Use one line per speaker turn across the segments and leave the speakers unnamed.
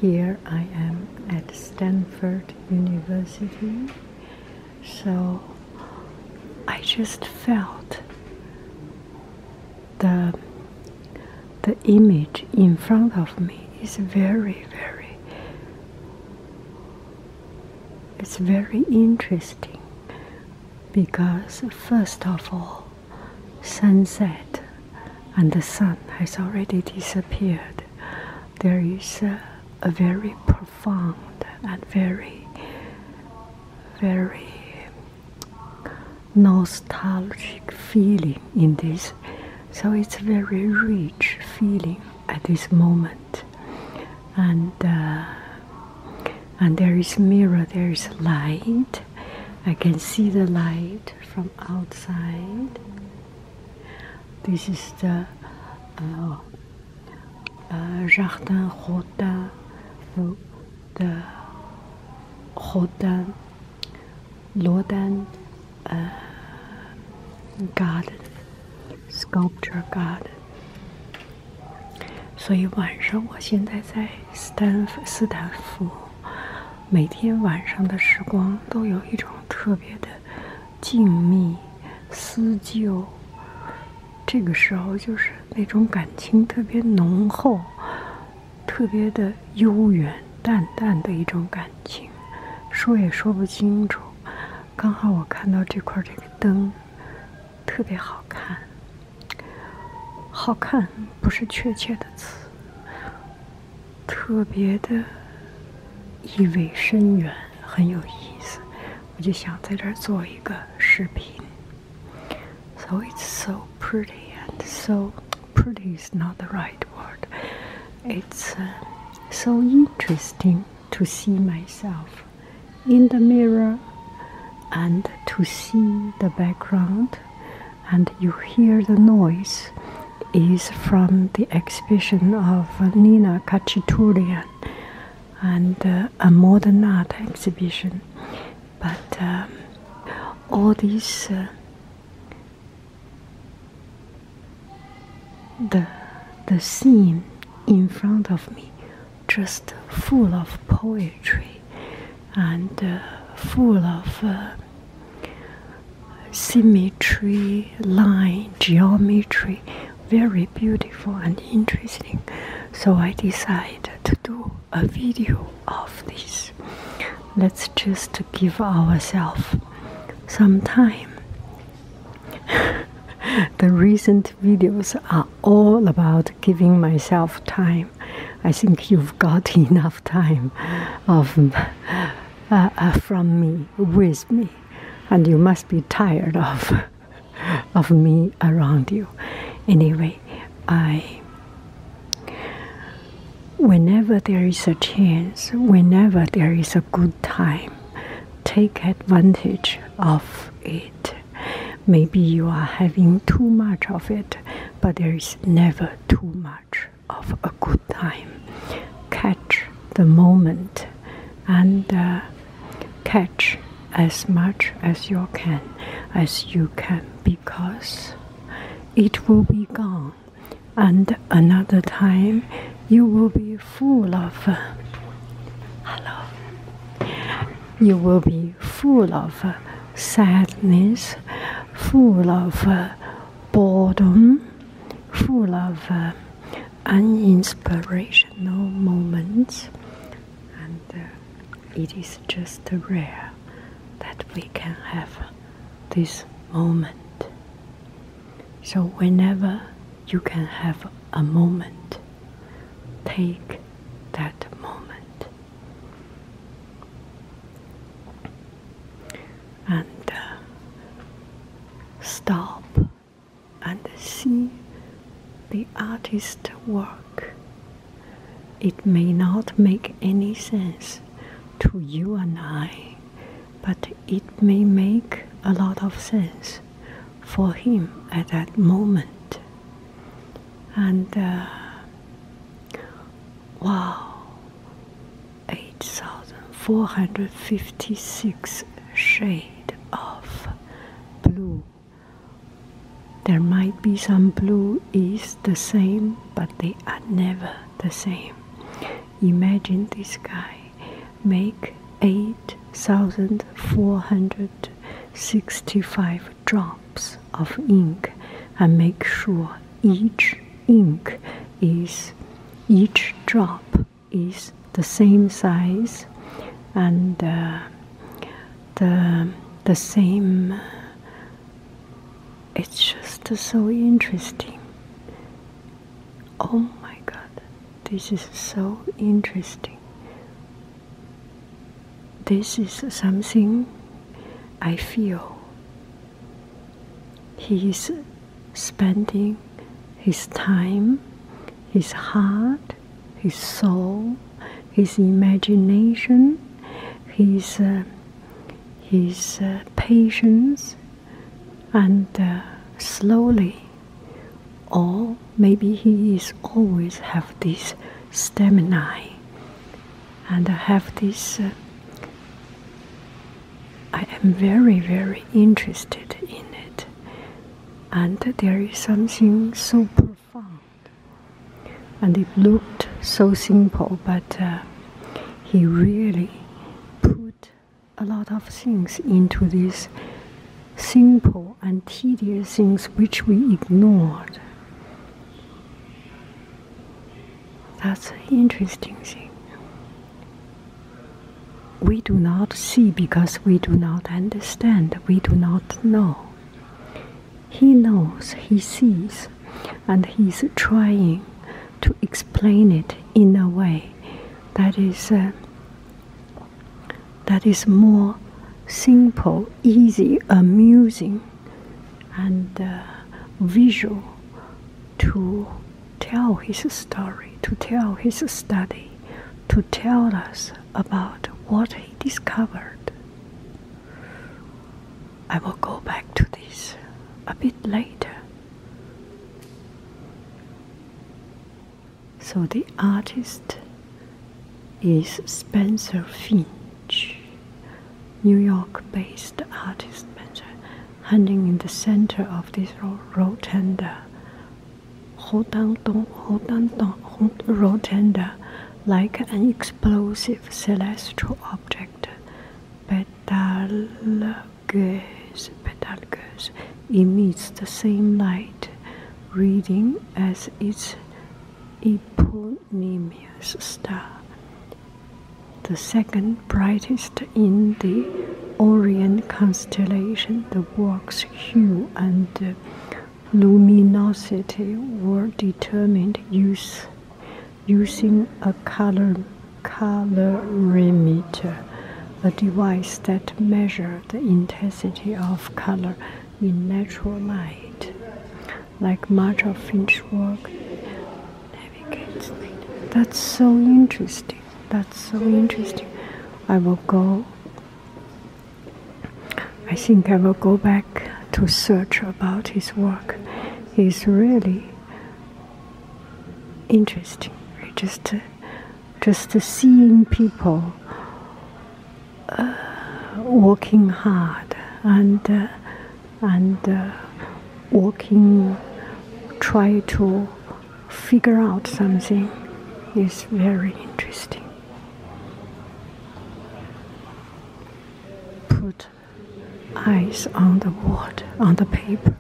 here I am at Stanford University. So I just felt the image in front of me is it's very interesting, because first of all, sunset and the sun has already disappeared. There is a very profound and very nostalgic feeling in this. So it's a very rich feeling at this moment. And there is mirror, there is light. I can see the light from outside. This is the Jardin Rodin, the Rodin garden, sculpture garden. 所以晚上我现在在斯坦福，每天晚上的时光都有一种特别的静谧、思旧。这个时候就是那种感情特别浓厚、特别的悠远、淡淡的一种感情，说也说不清楚。刚好我看到这块这个灯特别好看，好看不是确切的词，特别的意味深远，很有意思。我就想在这儿做一个视频。So it's so pretty, and so pretty is not the right word. It's so interesting to see myself in the mirror and to see the background, and you hear the noise is from the exhibition of Nina Khachaturian and a modern art exhibition. But all these the scene in front of me just full of poetry and full of symmetry, line, geometry, very beautiful and interesting. So I decided to do a video of this. Let's just give ourselves some time. The recent videos are all about giving myself time. I think you've got enough time from me, with me, and you must be tired of me around you. Anyway, whenever there is a chance, whenever there is a good time, take advantage of it. Maybe you are having too much of it, but there is never too much of a good time. Catch the moment and catch as much as you can, because it will be gone, and another time you will be full of you will be full of sadness, full of boredom, full of uninspirational moments, and it is just rare that we can have this moment. So whenever you can have a moment, take that moment and stop and see the artist's work. It may not make any sense to you and I, but it may make a lot of sense for him at that moment. And wow, 8,456 shades of blue. There might be some blue is the same, but they are never the same. imagine this guy make 8,465 drops of ink and make sure each drop is the same size and the same. It's just so interesting. Oh my God, this is so interesting. This is something I feel he is spending his time, his heart, his soul, his imagination, his patience, and slowly, or maybe he is always have this stamina and have this. I am very, very interested in it, and there is something so profound. And it looked so simple, but he really put a lot of things into these simple and tedious things which we ignored. That's an interesting thing. We do not see because we do not understand, we do not know. He knows, he sees, and he's trying to explain it in a way that is more simple, easy, amusing, and visual to tell his story, to tell his study, to tell us about what he discovered. I will go back to this a bit later. So the artist is Spencer Finch, New York-based artist Spencer, hanging in the center of this rotunda, rotunda, like an explosive celestial object, petalgueuse, emits the same light, reading as its eponymous star, the second brightest in the Orion constellation. The work's hue and luminosity were determined using a colorimeter, a device that measures the intensity of color in natural light. Like much of Finch's work, navigates. That's so interesting. That's so interesting. I think I will go back to search about his work. He's really interesting. Just seeing people working hard and working, try to figure out something is very interesting. Put eyes on the wood, on the paper.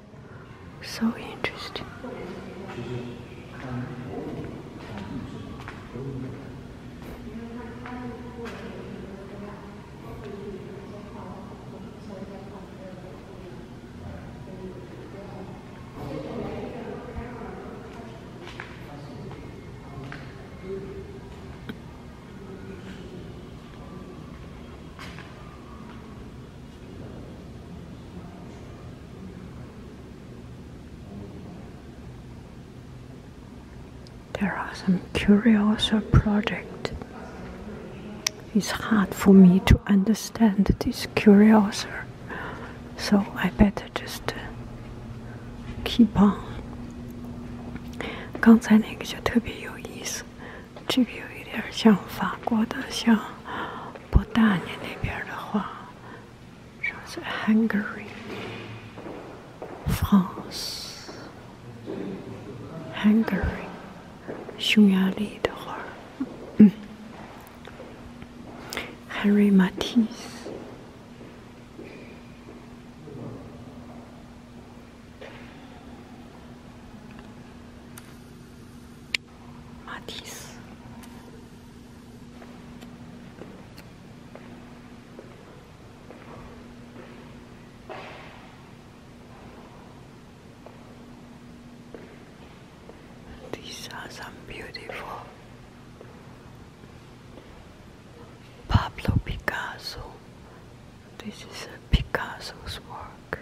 So interesting. There are some curious projects. It's hard for me to understand this curious, so I better just keep on. 刚才那个就特别有意思，这个有一点像法国的，像博大年那边的话，是不是 Hungary、France、Hungary。匈牙利的画， Henri Matisse. These are some beautiful Pablo Picasso. This is Picasso's work.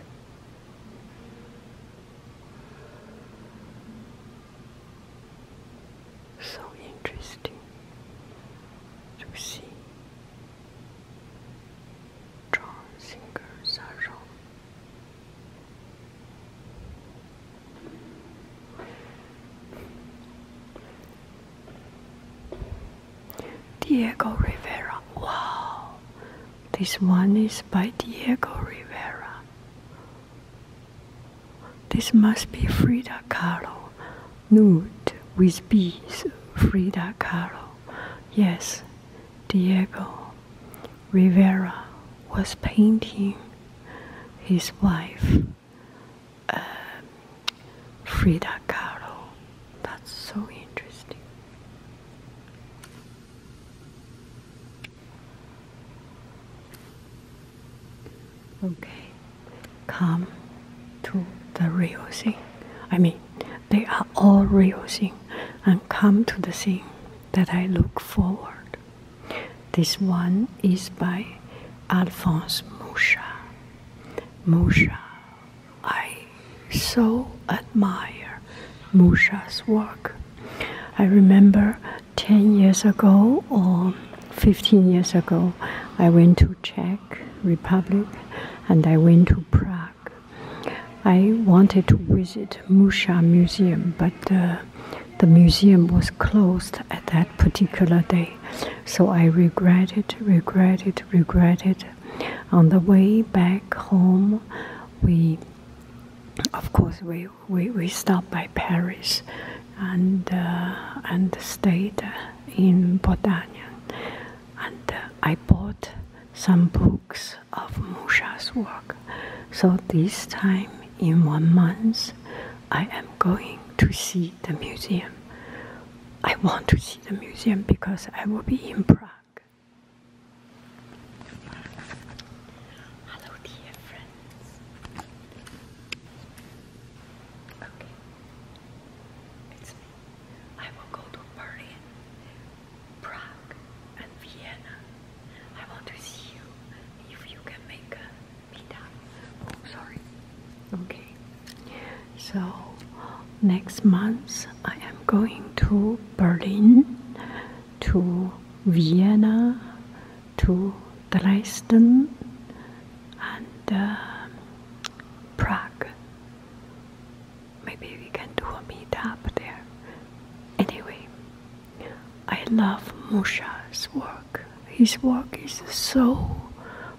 So interesting to see. Diego Rivera. Wow. This one is by Diego Rivera. This must be Frida Kahlo. Nude with bees. Frida Kahlo. Yes, Diego Rivera was painting his wife, Frida Kahlo. That's so interesting. Okay, come to the real thing. I mean, they are all real thing, and come to the thing that I look forward. This one is by Alphonse Mouchard. Mouchard, I so admire Mouchard's work. I remember 10 years ago or 15 years ago, I went to Czech Republic and I went to Prague. I wanted to visit Mouchard Museum, but the museum was closed at that particular day. So I regretted. On the way back home, we stopped by Paris and stayed in Bretagne. And I bought some books of Mouchard's work. So this time, in 1 month, I am going to see the museum. I want to see the museum because I will be in Prague. Hello, dear friends. Okay, it's me. I will go to Berlin, Prague, and Vienna. I want to see you if you can make a meetup. Oh, sorry. Okay. So next month I am going to Berlin, to Vienna, to Dresden, and Prague. Maybe we can do a meetup there. Anyway, I love Mouchard's work. His work is so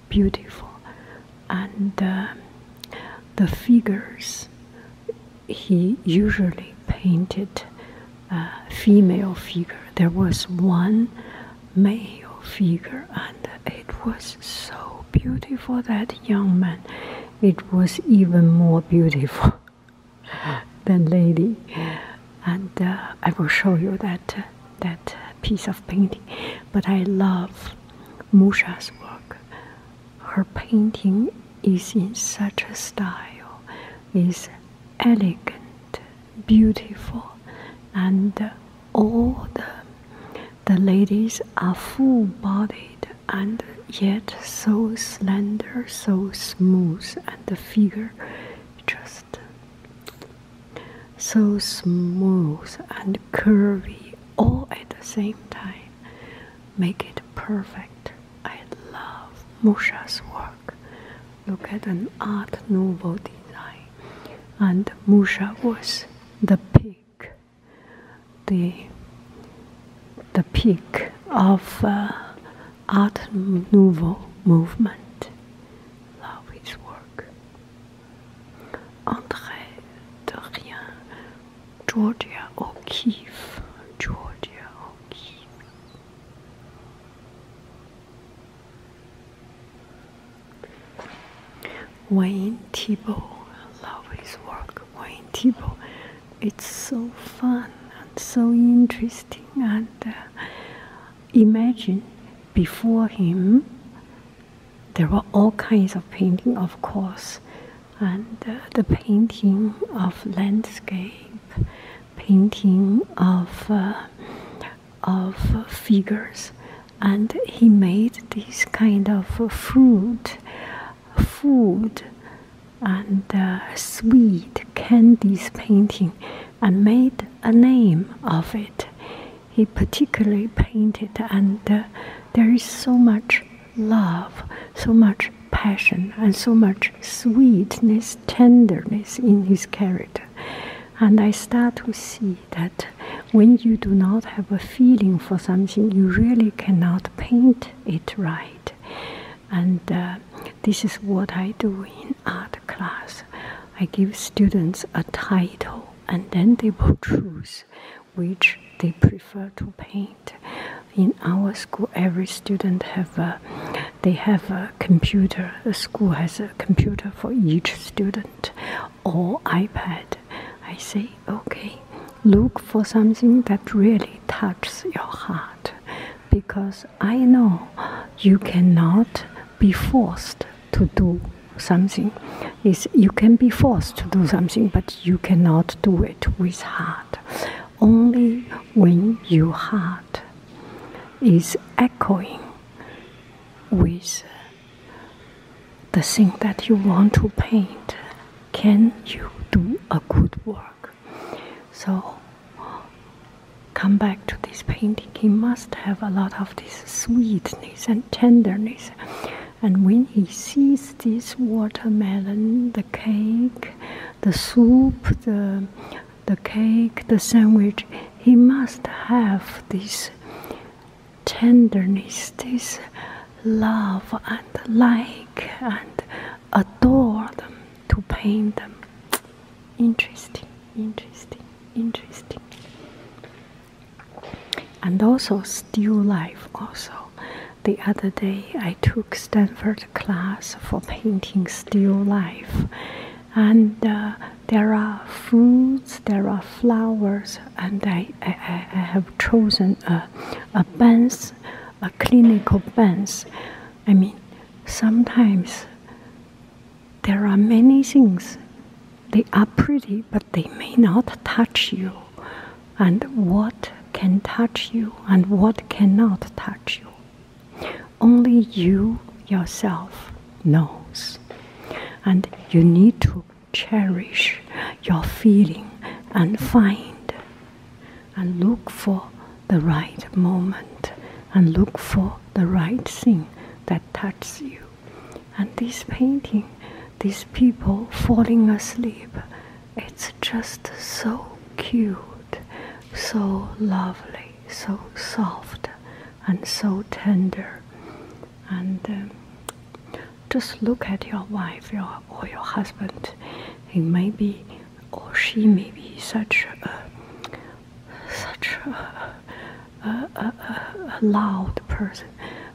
beautiful, and the figures, he usually painted a female figure. There was one male figure, and it was so beautiful, that young man. It was even more beautiful than lady. And I will show you that piece of painting. But I love Mouchard's work. Her painting is in such a style, is elegant, beautiful, and all the ladies are full-bodied and yet so slender, so smooth, and the figure just so smooth and curvy, all at the same time, make it perfect. I love Mouchard's work. Look at an Art Nouveau design. And Mouchard was the peak, the peak of Art Nouveau movement. Love his work. André de Rien, Georgia O'Keeffe, Georgia O'Keeffe. Wayne Thibault, I love his work. Wayne Thibault, it's so fun and so interesting. And imagine before him, there were all kinds of painting, of course, and the painting of landscape, painting of figures, and he made this kind of food and sweet candies painting, and made a name of it. He particularly painted, and there is so much love, so much passion, and so much sweetness, tenderness in his character. And I start to see that when you do not have a feeling for something, you really cannot paint it right. And this is what I do in art class. I give students a title, and then they will choose which they prefer to paint. In our school, every student have a computer. The school has a computer for each student, or iPad. I say, okay, look for something that really touches your heart, because I know you cannot be forced to do something. You can be forced to do something, but you cannot do it with heart. Only when your heart is echoing with the thing that you want to paint, can you do a good work. So come back to this painting. He must have a lot of this sweetness and tenderness. And when he sees this watermelon, the cake, the soup, the cake, the sandwich, he must have this tenderness, this love and like and adore them, to paint them. Interesting, interesting, interesting. And also still life also. The other day I took Stanford class for painting still life. And there are fruits, there are flowers, and I have chosen a bench, a clinical bench. I mean, sometimes there are many things. They are pretty, but they may not touch you. And what can touch you and what cannot touch you, only you yourself knows. And you need to cherish your feeling and find and look for the right moment and look for the right thing that touches you. And this painting, these people falling asleep, it's just so cute, so lovely, so soft, and so tender. And just look at your wife or your husband. He may be, or she may be, such a loud person,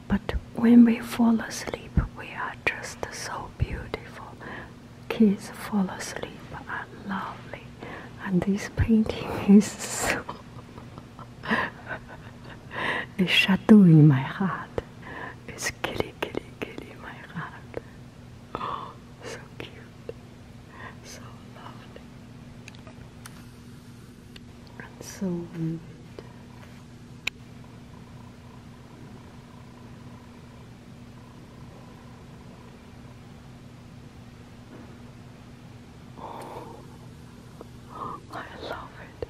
but when we fall asleep, we are just so beautiful. Kids fall asleep are lovely, and this painting is so it's shadowing my heart. It's killing my heart. Oh, so cute, so lovely, and so vivid. I love it.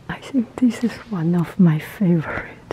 I think this is one of my favorites.